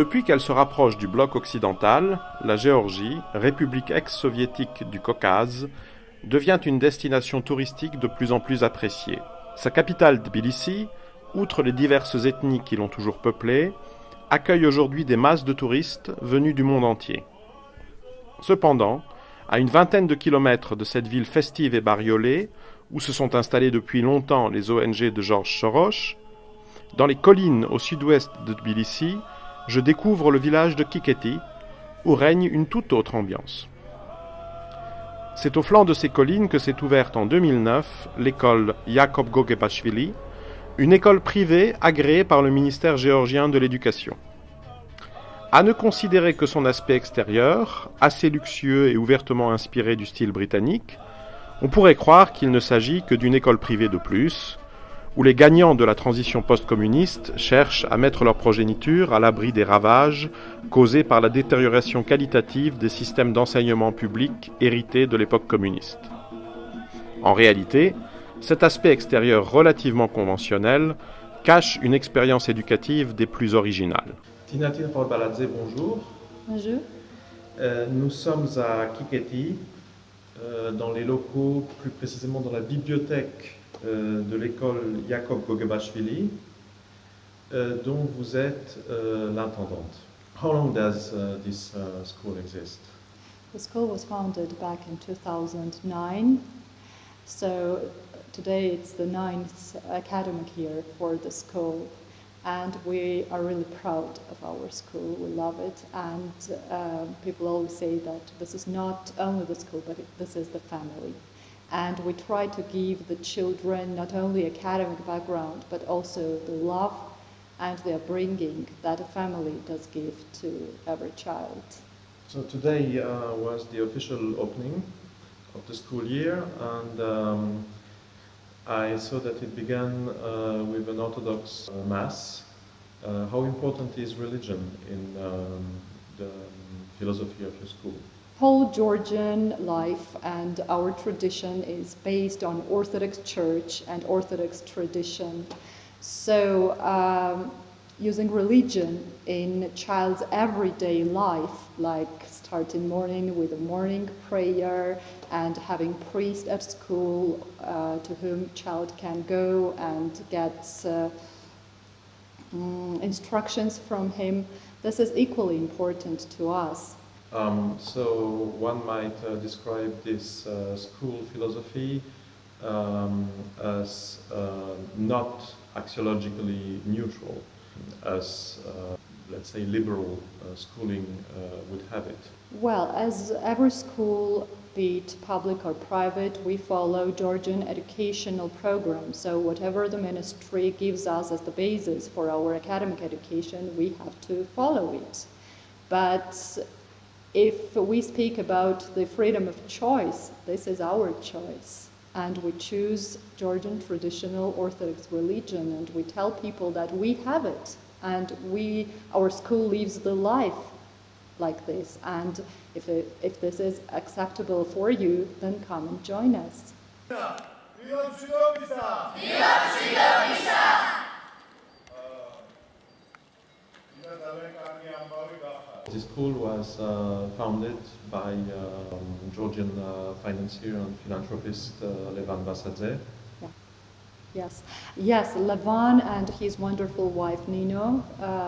Depuis qu'elle se rapproche du bloc occidental, la Géorgie, république ex-soviétique du Caucase, devient une destination touristique de plus en plus appréciée. Sa capitale Tbilissi, outre les diverses ethnies qui l'ont toujours peuplée, accueille aujourd'hui des masses de touristes venus du monde entier. Cependant, à une vingtaine de kilomètres de cette ville festive et bariolée, où se sont installées depuis longtemps les ONG de George Soros, dans les collines au sud-ouest de Tbilissi, je découvre le village de Kiketi, où règne une toute autre ambiance. C'est au flanc de ces collines que s'est ouverte en 2009 l'école Iakob Gogebashvili, une école privée agréée par le ministère géorgien de l'Éducation. À ne considérer que son aspect extérieur, assez luxueux et ouvertement inspiré du style britannique, on pourrait croire qu'il ne s'agit que d'une école privée de plus, où les gagnants de la transition post-communiste cherchent à mettre leur progéniture à l'abri des ravages causés par la détérioration qualitative des systèmes d'enseignement public hérités de l'époque communiste. En réalité, cet aspect extérieur relativement conventionnel cache une expérience éducative des plus originales. Tinatin Baladze, bonjour. Bonjour. Nous sommes à Kiketi, dans les locaux, plus précisément dans la bibliothèque de l'école Iakob Gogebashvili, dont vous êtes l'intendante. How long does this school exist? The school was founded back in 2009, so today it's the 9th academic year for the school, and we are really proud of our school. We love it, and people always say that this is not only the school, but this is the family. And we try to give the children not only academic background, but also the love and the upbringing that a family does give to every child. So today was the official opening of the school year, and I saw that it began with an Orthodox Mass. How important is religion in the philosophy of your school? Whole Georgian life and our tradition is based on Orthodox Church and Orthodox tradition. So using religion in a child's everyday life, like starting morning with a morning prayer and having priest at school to whom child can go and get instructions from him, this is equally important to us. So one might describe this school philosophy as not axiologically neutral, as let's say liberal schooling would have it. Well, as every school, be it public or private, we follow Georgian educational program. So whatever the ministry gives us as the basis for our academic education, we have to follow it. But if we speak about the freedom of choice, this is our choice. And we choose Georgian traditional Orthodox religion, and we tell people that we have it. And our school lives the life like this. And if this is acceptable for you, then come and join us. This school was founded by Georgian financier and philanthropist Levan Vasa. Yes, Levan and his wonderful wife Nino,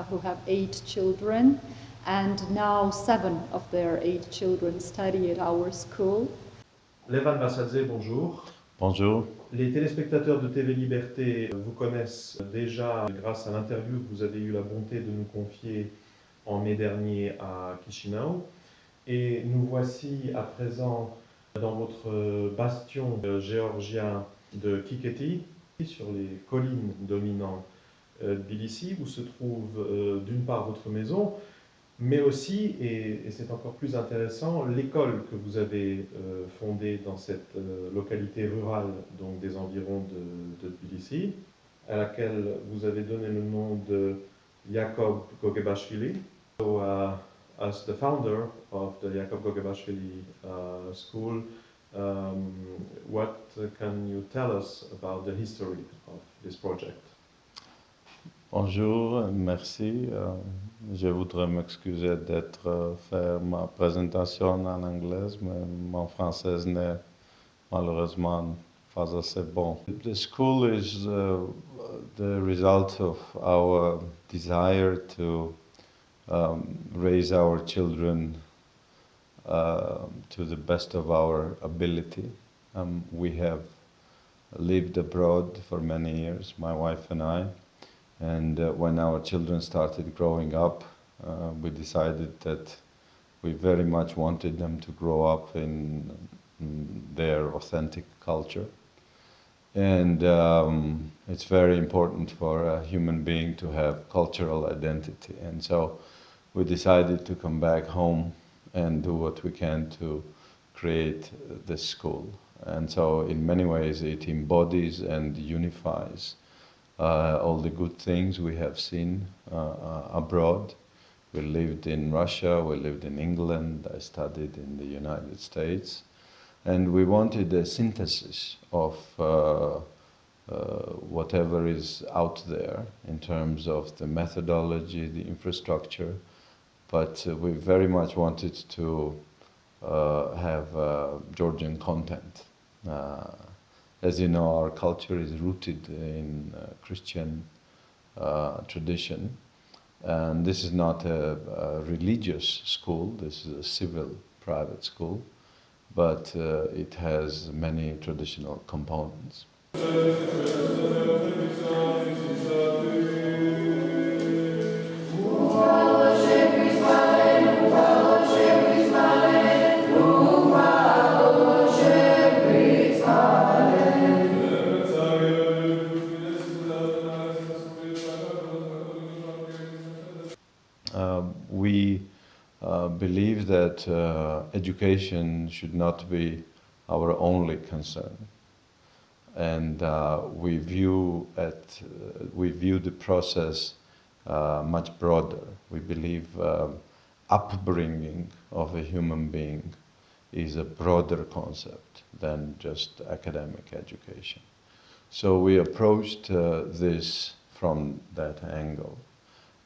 who have 8 children, and now 7 of their 8 children study at our school. Levan Vasa, bonjour. Bonjour. Les téléspectateurs de TV Liberté vous connaissent déjà grâce à l'interview que vous avez eu la bonté de nous confier en mai dernier à Chisinau. Et nous voici à présent dans votre bastion géorgien de Kiketi, sur les collines dominant Tbilissi, où se trouve d'une part votre maison, mais aussi, et c'est encore plus intéressant, l'école que vous avez fondée dans cette localité rurale, donc des environs de Tbilissi, à laquelle vous avez donné le nom de Iakob Gogebashvili. So, as the founder of the Iakob Gogebashvili school, what can you tell us about the history of this project? Bonjour, merci. Je voudrais m'excuser d'être faire ma présentation en anglais, mais mon français n'est malheureusement pas assez bon. The school is the result of our desire to raise our children to the best of our ability. We have lived abroad for many years, my wife and I. And when our children started growing up, we decided that we very much wanted them to grow up in their authentic culture. And it's very important for a human being to have cultural identity. And so we decided to come back home and do what we can to create this school. And so in many ways it embodies and unifies all the good things we have seen abroad. We lived in Russia, we lived in England, I studied in the United States, and we wanted a synthesis of whatever is out there in terms of the methodology, the infrastructure, but we very much wanted to have Georgian content. As you know, our culture is rooted in Christian tradition, and this is not a religious school, this is a civil private school, but it has many traditional components. We believe that education should not be our only concern, and we view the process much broader. We believe upbringing of a human being is a broader concept than just academic education. So we approached this from that angle.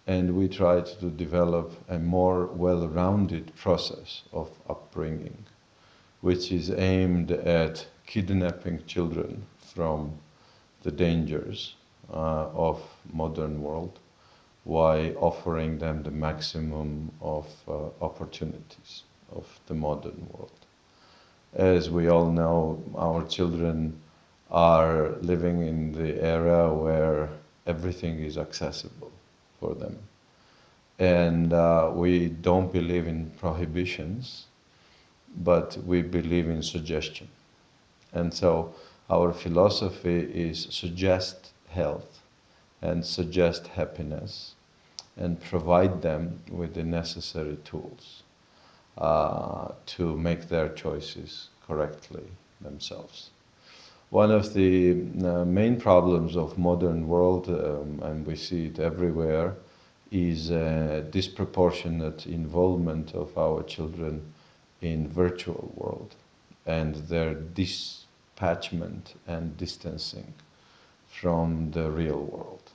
And we tried to develop a more well-rounded process of upbringing, which is aimed at kidnapping children from the dangers of modern world, while offering them the maximum of opportunities of the modern world. As we all know, our children are living in the era where everything is accessible for them. And we don't believe in prohibitions, but we believe in suggestion. And so our philosophy is suggest health and suggest happiness and provide them with the necessary tools to make their choices correctly themselves. One of the main problems of modern world, and we see it everywhere, is disproportionate involvement of our children in virtual world and their dispatchment and distancing from the real world.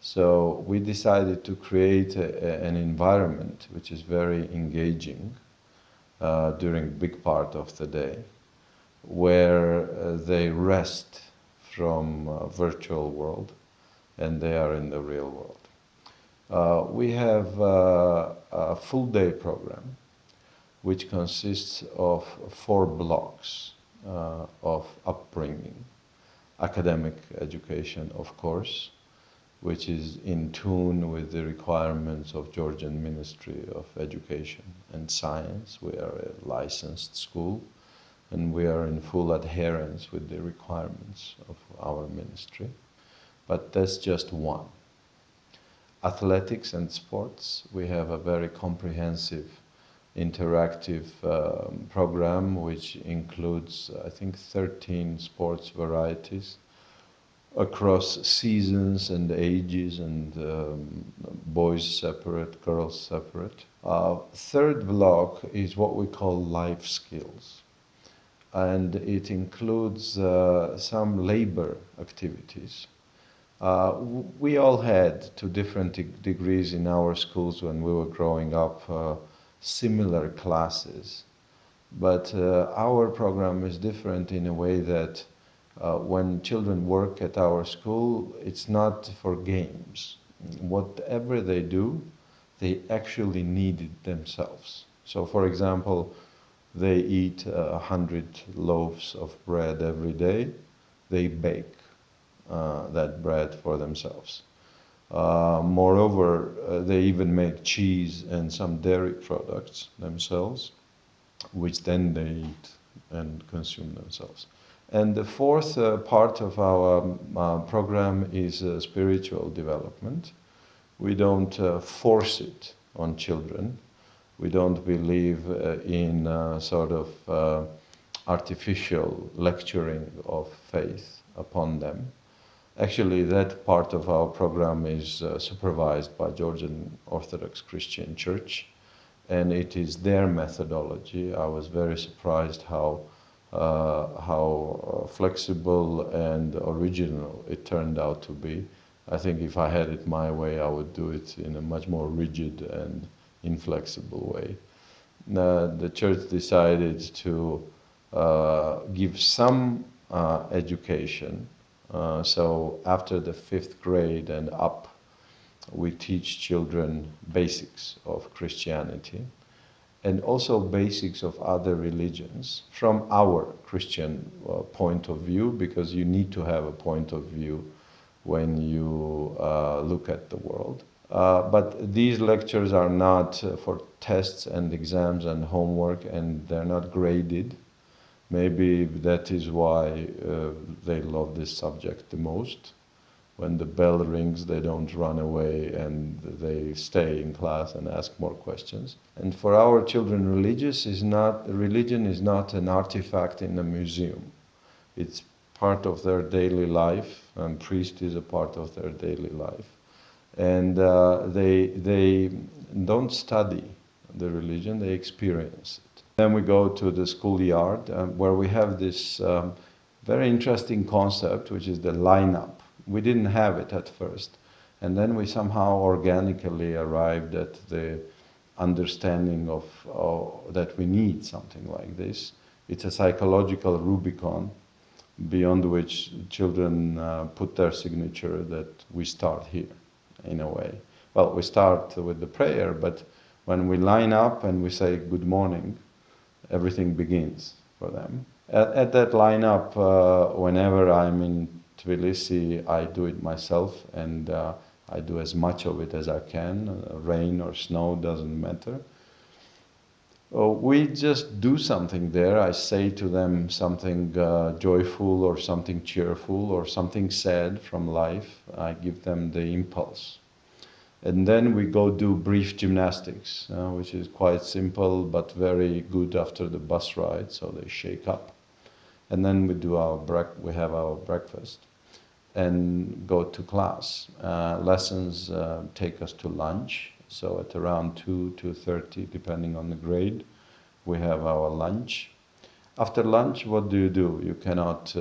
So we decided to create an environment which is very engaging during a big part of the day, where they rest from virtual world and they are in the real world. We have a full day program which consists of 4 blocks of upbringing. Academic education, of course, which is in tune with the requirements of Georgian Ministry of Education and Science. We are a licensed school, and we are in full adherence with the requirements of our ministry. But that's just one. Athletics and sports, we have a very comprehensive interactive program which includes, I think, 13 sports varieties across seasons and ages, and boys separate, girls separate. Third block is what we call life skills, and it includes some labor activities We all had, to different degrees in our schools when we were growing up, similar classes. But our program is different in a way that when children work at our school, it's not for games. Whatever they do, they actually need it themselves. So, for example, they eat 100 loaves of bread every day. They bake that bread for themselves. Moreover, they even make cheese and some dairy products themselves, which then they eat and consume themselves. And the fourth part of our program is spiritual development. We don't force it on children. We don't believe in sort of artificial lecturing of faith upon them. Actually, that part of our program is supervised by Georgian Orthodox Christian Church, and it is their methodology. I was very surprised how flexible and original it turned out to be. I think if I had it my way, I would do it in a much more rigid and inflexible way. The church decided to give some education. So after the 5th grade and up, we teach children basics of Christianity and also basics of other religions from our Christian point of view, because you need to have a point of view when you look at the world. But these lectures are not for tests and exams and homework, and they're not graded. Maybe that is why they love this subject the most. When the bell rings, they don't run away and they stay in class and ask more questions. And for our children, religion is not an artifact in a museum. It's part of their daily life, and priest is a part of their daily life. And they don't study the religion, they experience it. Then we go to the schoolyard where we have this very interesting concept, which is the lineup. We didn't have it at first. And then we somehow organically arrived at the understanding of that we need something like this. It's a psychological Rubicon beyond which children put their signature that we start here, in a way. Well, we start with the prayer, but when we line up and we say good morning, everything begins for them. At that lineup, whenever I'm in Tbilisi, I do it myself, and I do as much of it as I can. Rain or snow, doesn't matter. We just do something there. I say to them something joyful or something cheerful or something sad from life. I give them the impulse. And then we go do brief gymnastics, which is quite simple but very good after the bus ride, so they shake up. And then we do we have our breakfast and go to class. Lessons take us to lunch. So at around 2:30, depending on the grade, we have our lunch. After lunch, what do? You cannot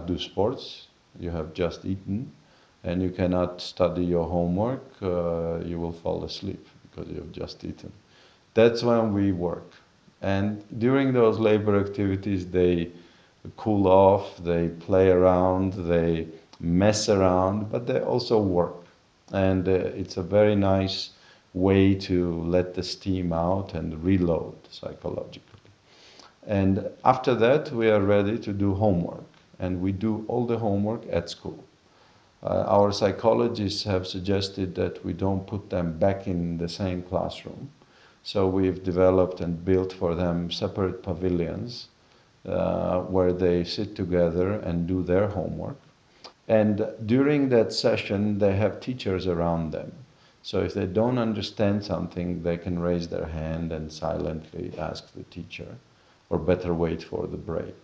do sports. You have just eaten, and you cannot study your homework. You will fall asleep because you have just eaten. That's when we work. And during those labor activities, they cool off, they play around, they mess around, but they also work. And it's a very nice way to let the steam out and reload psychologically. And after that, we are ready to do homework. And we do all the homework at school. Our psychologists have suggested that we don't put them back in the same classroom. So we've developed and built for them separate pavilions where they sit together and do their homework. And during that session, they have teachers around them. So if they don't understand something, they can raise their hand and silently ask the teacher, or better wait for the break.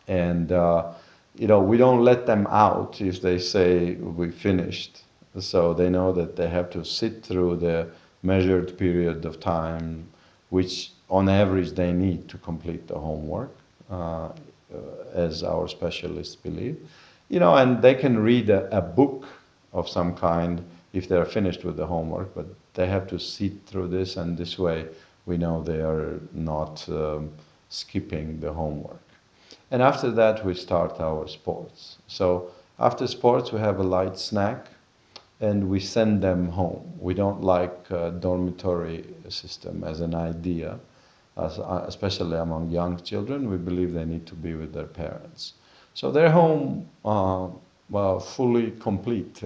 And we don't let them out if they say we finished. So they know that they have to sit through the measured period of time, which on average they need to complete the homework, as our specialists believe. and they can read a book of some kind if they're finished with the homework, but they have to sit through this, and this way we know they are not skipping the homework. And after that we start our sports. So after sports we have a light snack and we send them home. We don't like a dormitory system as an idea, especially among young children. We believe they need to be with their parents. So they're home fully complete.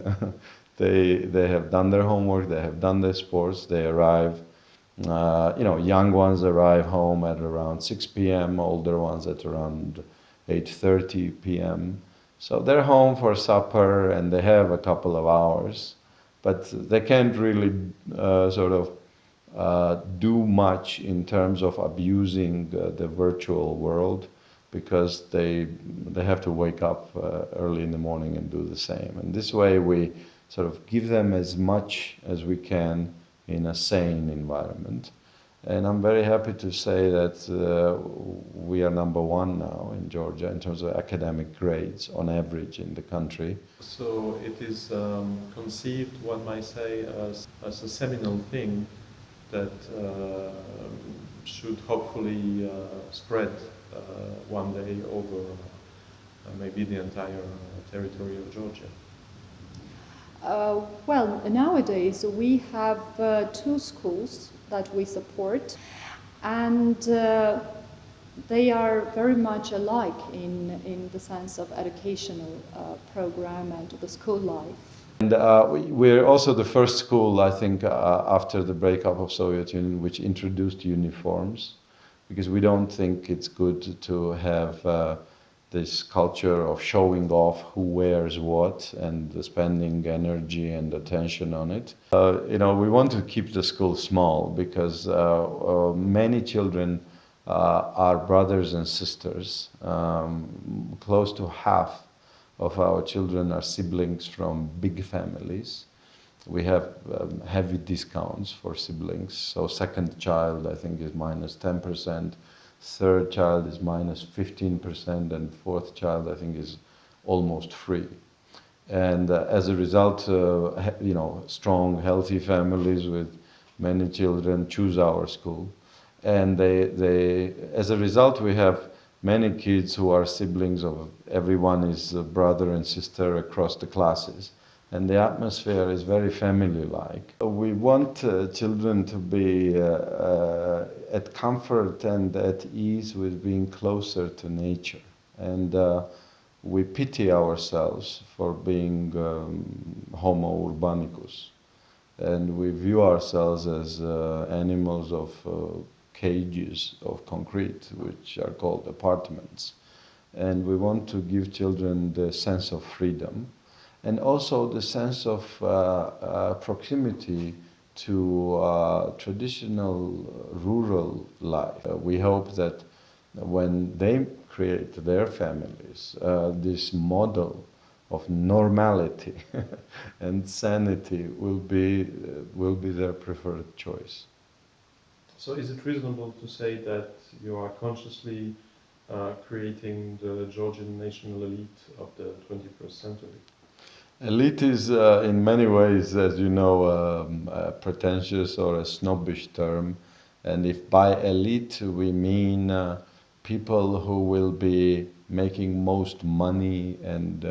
They have done their homework, they have done their sports, they arrive, young ones arrive home at around 6 p.m., older ones at around 8:30 p.m. So they're home for supper and they have a couple of hours, but they can't really do much in terms of abusing the virtual world, because they have to wake up early in the morning and do the same. And this way we sort of give them as much as we can in a sane environment. And I'm very happy to say that we are number one now in Georgia in terms of academic grades on average in the country. So it is conceived, one might say, as a seminal thing that should hopefully spread one day over maybe the entire territory of Georgia. Well, nowadays we have 2 schools that we support, and they are very much alike in the sense of educational program and the school life. And we're also the first school, I think, after the breakup of Soviet Union, which introduced uniforms, because we don't think it's good to have this culture of showing off who wears what and spending energy and attention on it. We want to keep the school small because many children are brothers and sisters. Close to half of our children are siblings from big families. We have heavy discounts for siblings. So second child, I think, is minus 10%. Third child is minus 15%, and fourth child, I think, is almost free. And as a result, strong, healthy families with many children choose our school. And as a result, we have many kids who are siblings of everyone is a brother and sister across the classes. And the atmosphere is very family-like. We want children to be at comfort and at ease with being closer to nature. And we pity ourselves for being homo urbanicus. And we view ourselves as animals of cages of concrete, which are called apartments. And we want to give children the sense of freedom, and also the sense of proximity to traditional rural life. We hope that when they create their families, this model of normality and sanity will be their preferred choice. So is it reasonable to say that you are consciously creating the Georgian national elite of the 21st century? Elite is in many ways, as you know, a pretentious or a snobbish term. And if by elite we mean people who will be making most money and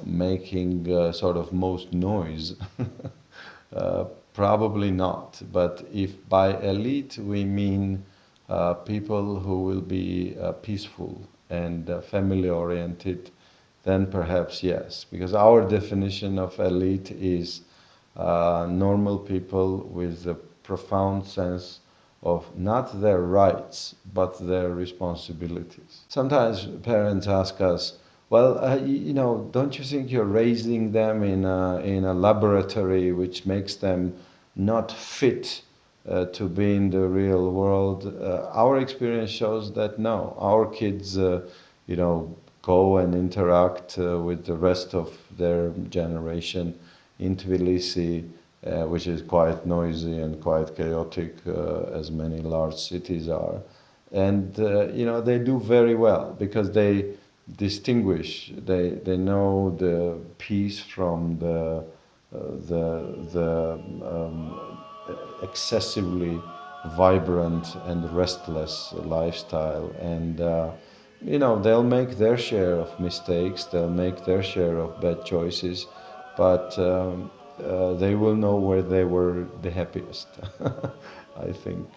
making sort of most noise, probably not. But if by elite we mean people who will be peaceful and family-oriented, then perhaps yes, because our definition of elite is normal people with a profound sense of not their rights, but their responsibilities. Sometimes parents ask us, well, don't you think you're raising them in a laboratory which makes them not fit to be in the real world? Our experience shows that no, our kids, go and interact with the rest of their generation in Tbilisi, which is quite noisy and quite chaotic, as many large cities are. And, they do very well because they distinguish. They know the peace from the excessively vibrant and restless lifestyle, and they'll make their share of mistakes, they'll make their share of bad choices, but they will know where they were the happiest. I think.